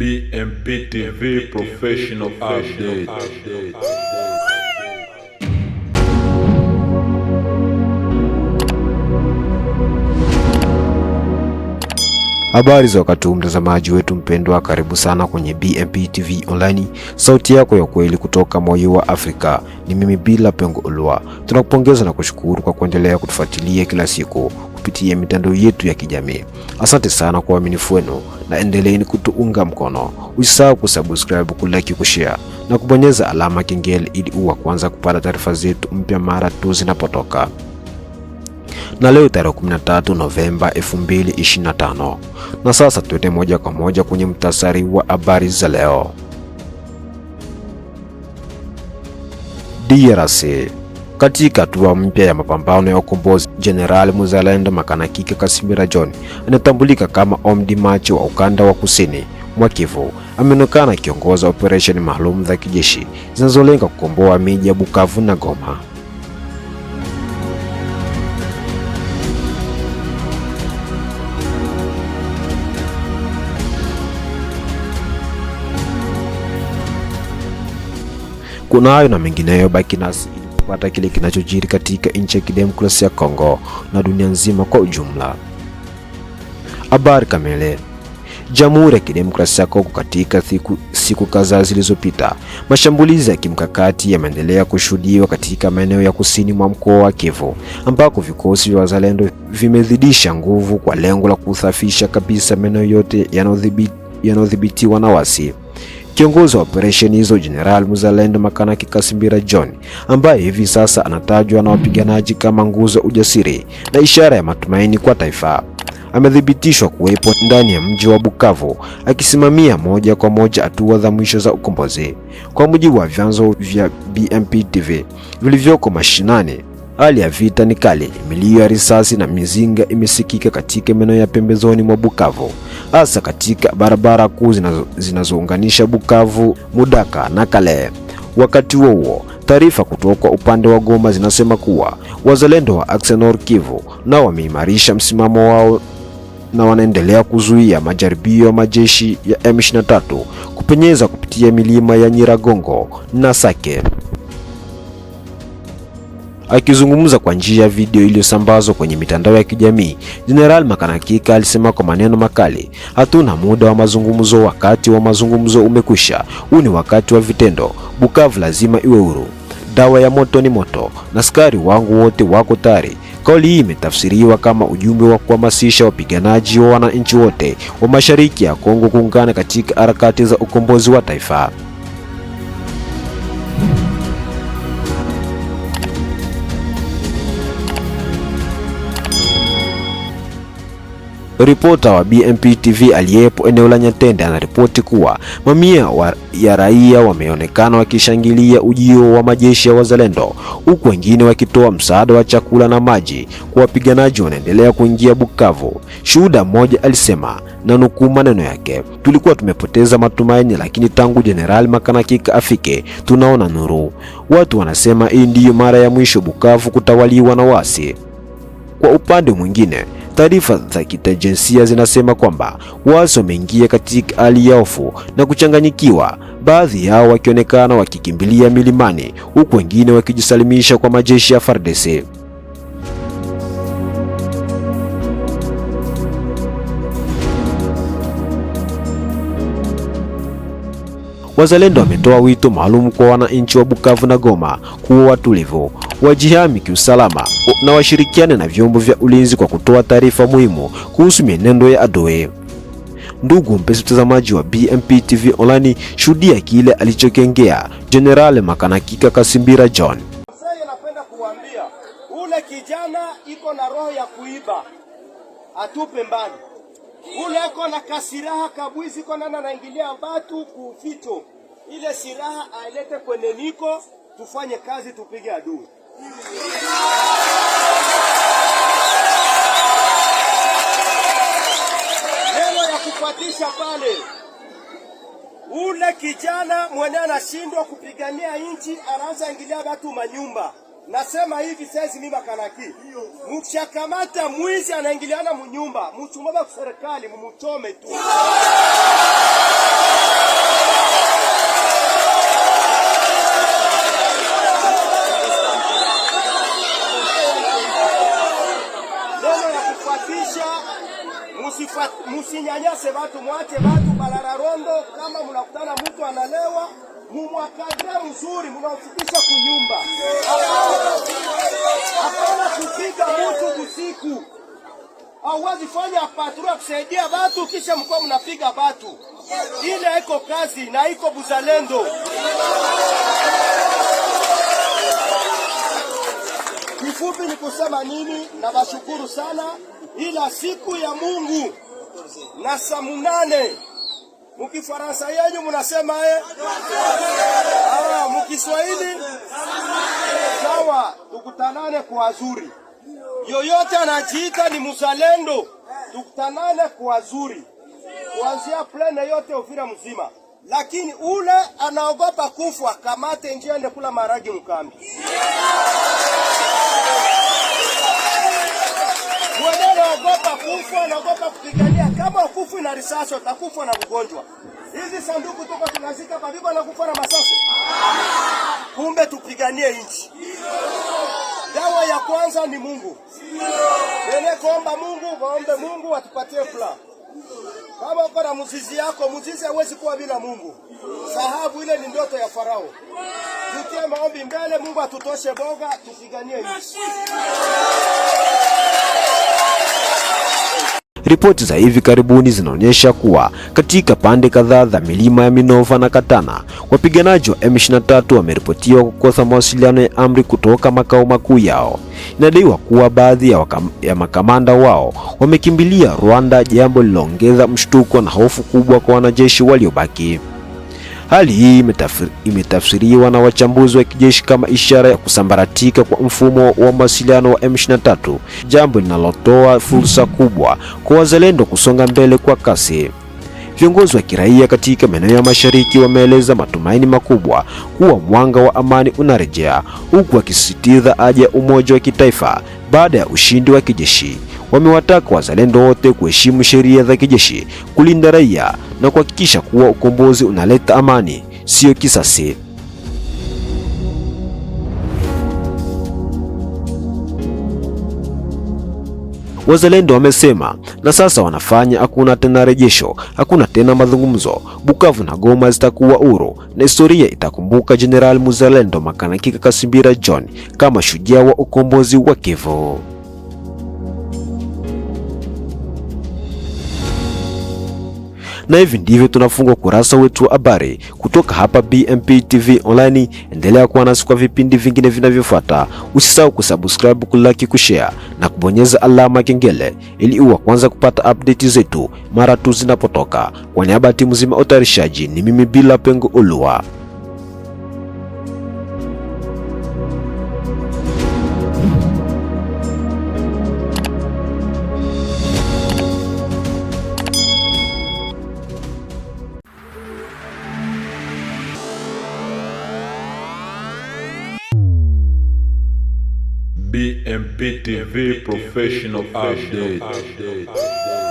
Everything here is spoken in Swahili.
BMP TV Professional Update. Habari za wakati huu mtazamaji wetu mpendwa, karibu sana kwenye BMP TV Online, sauti yako ya kweli kutoka moyo wa Afrika. Ni mimi Bila Pengo Ulwa. Tunakupongeza na kushukuru kwa kuendelea kutufuatilia kila siku kupitia mitandao yetu ya kijamii. Asante sana kwa uaminifu wenu na endeleeni kutuunga mkono. Usisahau kusubscribe, kulike, kushare na kubonyeza alama kengele ili uwe kwanza kupata taarifa zetu mpya mara tu zinapotoka. Na leo tarehe 13 Novemba 2025. Na sasa tuende moja kwa moja kwenye mtasari wa habari za leo. DRC. Katika hatua mpya ya mapambano ya ukombozi, General Muzalendo Makanaki Kasimira John anatambulika kama Omdi Macho wa ukanda wa kusini mwa Kivu ameonekana akiongoza operesheni maalum za kijeshi zinazolenga kukomboa miji ya Bukavu na Goma. Kuna hayo na mengineyo, baki nasi ili kupata kile kinachojiri katika nchi ya kidemokrasia ya Kongo na dunia nzima kwa ujumla. Habari kamili. Jamhuri ya Kidemokrasia ya Kongo. Katika siku kadhaa zilizopita, mashambulizi ya kimkakati yameendelea kushuhudiwa katika maeneo ya kusini mwa mkoa wa Kivu, ambako vikosi vya wazalendo vimezidisha nguvu kwa lengo la kusafisha kabisa maeneo yote yanayodhibitiwa na wasi. Kiongozi wa operesheni hizo General Muzalendo Makanaki Kasimira John, ambaye hivi sasa anatajwa na wapiganaji kama nguzo ujasiri na ishara ya matumaini kwa taifa, amethibitishwa kuwepo ndani ya mji wa Bukavu akisimamia moja kwa moja hatua za mwisho za ukombozi. Kwa mujibu wa vyanzo vya BMP TV vilivyoko mashinani, hali ya vita ni kali. Milio ya risasi na mizinga imesikika katika maeneo ya pembezoni mwa Bukavu, hasa katika barabara kuu zinazounganisha Bukavu, Mudaka na Kale. Wakati huo, taarifa kutoka upande wa Goma zinasema kuwa wazalendo wa Axe Nord Kivu nao wameimarisha msimamo wao na wanaendelea kuzuia majaribio ya majeshi ya M23 kupenyeza kupitia milima ya Nyiragongo na Sake. Akizungumza kwa njia ya video iliyosambazwa kwenye mitandao ya kijamii, General Makanaki alisema kwa maneno makali, "Hatuna muda wa mazungumzo, wakati wa mazungumzo umekwisha. Huu ni wakati wa vitendo. Bukavu lazima iwe huru. Dawa ya moto ni moto na askari wangu wote wako tayari." Kauli hii imetafsiriwa kama ujumbe wa kuhamasisha wapiganaji wa wananchi wote wa mashariki ya Kongo kuungana katika harakati za ukombozi wa taifa. Ripota wa BMP TV aliyepo eneo la Nyatende anaripoti kuwa mamia ya raia wameonekana wakishangilia ujio wa majeshi ya wazalendo, huku wengine wakitoa msaada wa chakula na maji kwa wapiganaji wanaendelea kuingia Bukavu. Shuhuda mmoja alisema, na nukuu maneno yake, "Tulikuwa tumepoteza matumaini, lakini tangu General Makanaki afike tunaona nuru. Watu wanasema hii ndiyo mara ya mwisho Bukavu kutawaliwa na wasi." Kwa upande mwingine, taarifa za kitejinsia zinasema kwamba wasi wameingia katika hali ya hofu na kuchanganyikiwa, baadhi yao wakionekana wakikimbilia milimani, huku wengine wakijisalimisha kwa majeshi ya FARDC. Wazalendo wametoa wito maalum kwa wananchi wa Bukavu na Goma kuwa watulivu, wajihami kiusalama na washirikiane na vyombo vya ulinzi kwa kutoa taarifa muhimu kuhusu mienendo ya adui. Ndugu mpenzi mtazamaji wa BMP TV Online, shuhudia kile alichokengea General Makanaki Kasimira John. Sasa napenda kuambia ule kijana iko na roho ya kuiba, atupe mbali. Ule iko na kasiraha kabwizi, iko na anaingilia watu kufito. Ile siraha ailete kwenye niko, tufanye kazi, tupige adui. Neno ya kupatisha pale. Ule kijana mwenye anashindwa kupigania nchi anaanza ingilia watu manyumba. Nasema hivi sasa mimi Makanaki. Mkshakamata mwizi anaingiliana mnyumba, mchumba kwa serikali mumuchome tu. musinyanyase watu, mwache watu balala rondo. Kama mnakutana mtu analewa, mumwakadre mzuri, mnamfikisha kunyumba. Hapana kupiga mtu usiku. Hauwezi fanya patrua kusaidia watu kisha mko mnapiga watu. Ile iko kazi na iko buzalendo. Kifupi ni kusema nini? Na bashukuru sana, ila siku ya Mungu na saa 8 mukifaransa yenyu munasema mukiswahili sawa, tukutanane kwa azuri. Yoyote anajiita ni muzalendo, tukutanane kwa azuri, kuanzia plane yote Uvira mzima. Lakini ule anaogopa kufa, kamate njia ende kula maragi mkambi. Mwenye anaogopa kufa, anaogopa kupigania. Kama ukufu na risasi, utakufa na ugonjwa. Hizi sanduku tuko tunazika pabiko na kufa na masasi. Kumbe tupiganie nchi. Dawa ya kwanza ni Mungu. Wene kuomba Mungu, waombe Mungu atupatie plan. Kama uko na mzizi yako, mzizi hawezi kuwa bila Mungu. Sahabu ile ni ndoto ya Farao. Tutie maombi mbele, Mungu atutoshe boga, tupiganie nchi. Ripoti za hivi karibuni zinaonyesha kuwa katika pande kadhaa za milima ya Minova na Katana, wapiganaji wa M23 wameripotiwa kukosa mawasiliano ya amri kutoka makao makuu yao. Inadaiwa kuwa baadhi ya makamanda wao wamekimbilia Rwanda, jambo liloongeza mshtuko na hofu kubwa kwa wanajeshi waliobaki. Hali hii imetafsiriwa na wachambuzi wa kijeshi kama ishara ya kusambaratika kwa mfumo wa mawasiliano wa M23, jambo linalotoa fursa kubwa kwa wazalendo kusonga mbele kwa kasi. Viongozi wa kiraia katika maeneo ya mashariki wameeleza matumaini makubwa kuwa mwanga wa amani unarejea, huku wakisisitiza haja ya umoja wa kitaifa baada ya ushindi wa kijeshi. Wamewataka wazalendo wote kuheshimu sheria za kijeshi, kulinda raia na kuhakikisha kuwa ukombozi unaleta amani, sio kisasi. Wazalendo wamesema na sasa wanafanya, hakuna tena rejesho, hakuna tena mazungumzo. Bukavu na Goma zitakuwa huru na historia itakumbuka General Muzalendo Makanaki Kasimbira John kama shujaa wa ukombozi wa Kivu. Na hivi ndivyo tunafunga kurasa wetu wa habari kutoka hapa BMP TV Online. Endelea kuwa nasi kwa vipindi vingine vinavyofuata. Usisahau kusubscribe, kulike, kushare na kubonyeza alama kengele ili uwe kwanza kupata update zetu mara tu zinapotoka. Kwa niaba ya timu nzima utayarishaji, ni mimi Bila Pengo Olua. BMP TV Professional Update.